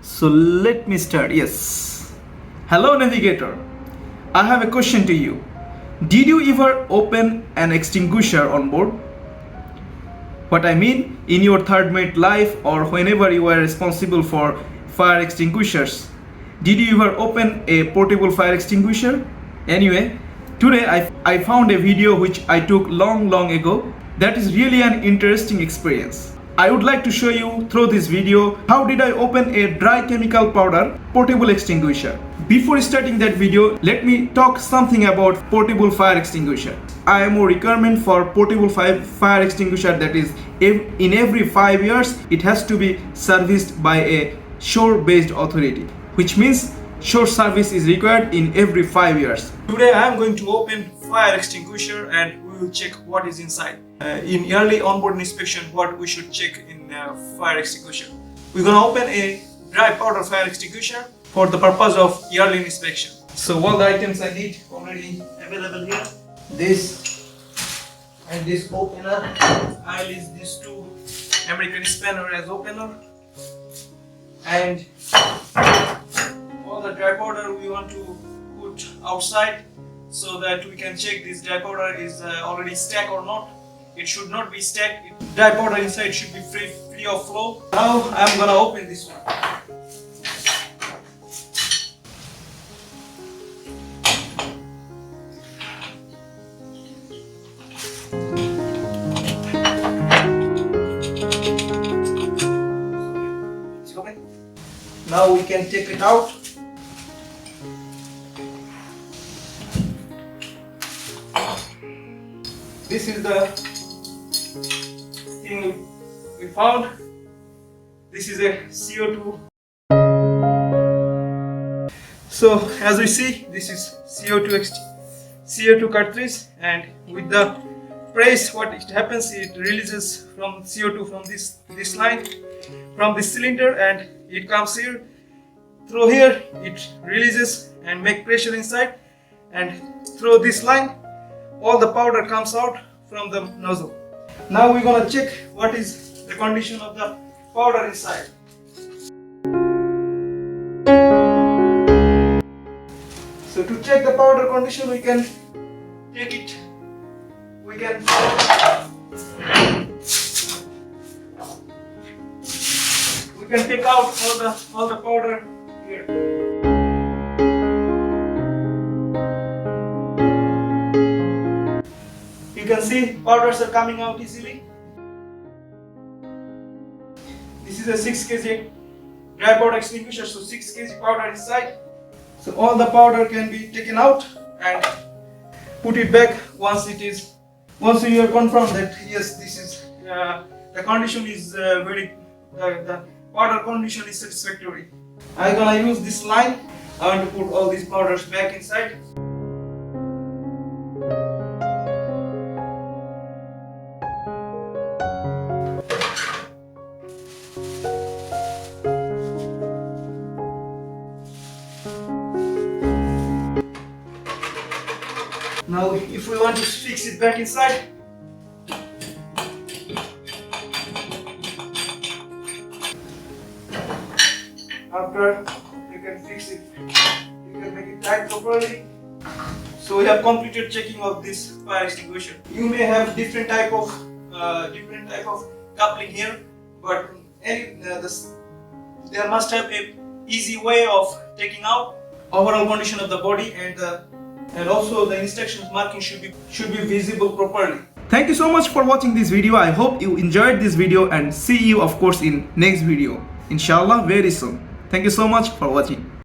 So let me start. Yes. Hello, navigator. I have a question to you. Did you ever open an extinguisher on board? What I mean, in your third mate life or whenever you were responsible for fire extinguishers, did you ever open a portable fire extinguisher? Anyway, today I found a video which I took long ago. That is really an interesting experience. I would like to show you through this video how did I open a dry chemical powder portable extinguisher. Before starting that video, let me talk something about portable fire extinguisher. IMO requirement for portable fire extinguisher, that is in every 5 years it has to be serviced by a shore-based authority, which means shore service is required in every 5 years. Today I am going to open fire extinguisher and we will check what is inside. In early onboard inspection, what we should check in fire extinguisher. We're gonna open a dry powder fire extinguisher for the purpose of yearly inspection. So all the items I need already available here. This and this opener. I'll use these two American spanner as opener. And all the dry powder we want to put outside so that we can check this dry powder is already stacked or not. It should not be stacked. Dry powder inside should be free of flow. Now I'm gonna open this one. It's okay. Now we can take it out. This is the thing we found. This is a CO2. So as we see, this is CO2 cartridge, and with the press, what it happens, it releases from CO2 from this line, from this cylinder, and it comes here. Through here, it releases and make pressure inside, and through this line, all the powder comes out from the nozzle. Now we're gonna check what is the condition of the powder inside. So to check the powder condition, we can take it. We can take out all the powder here. You can see powders are coming out easily. This is a 6 kg dry powder extinguisher, so 6 kg powder inside. So all the powder can be taken out and put it back once you are confirmed that yes, this is the condition is the powder condition is satisfactory. I'm gonna use this line. I want to put all these powders back inside. Now if we want to fix it back inside, after you can fix it, you can make it tight properly. So we have completed checking of this fire extinguisher. You may have different type of coupling here, but there must have a easy way of taking out overall condition of the body, and also the instructions marking should be visible properly. Thank you so much for watching this video. I hope you enjoyed this video, and see you of course in next video, inshallah, very soon. Thank you so much for watching.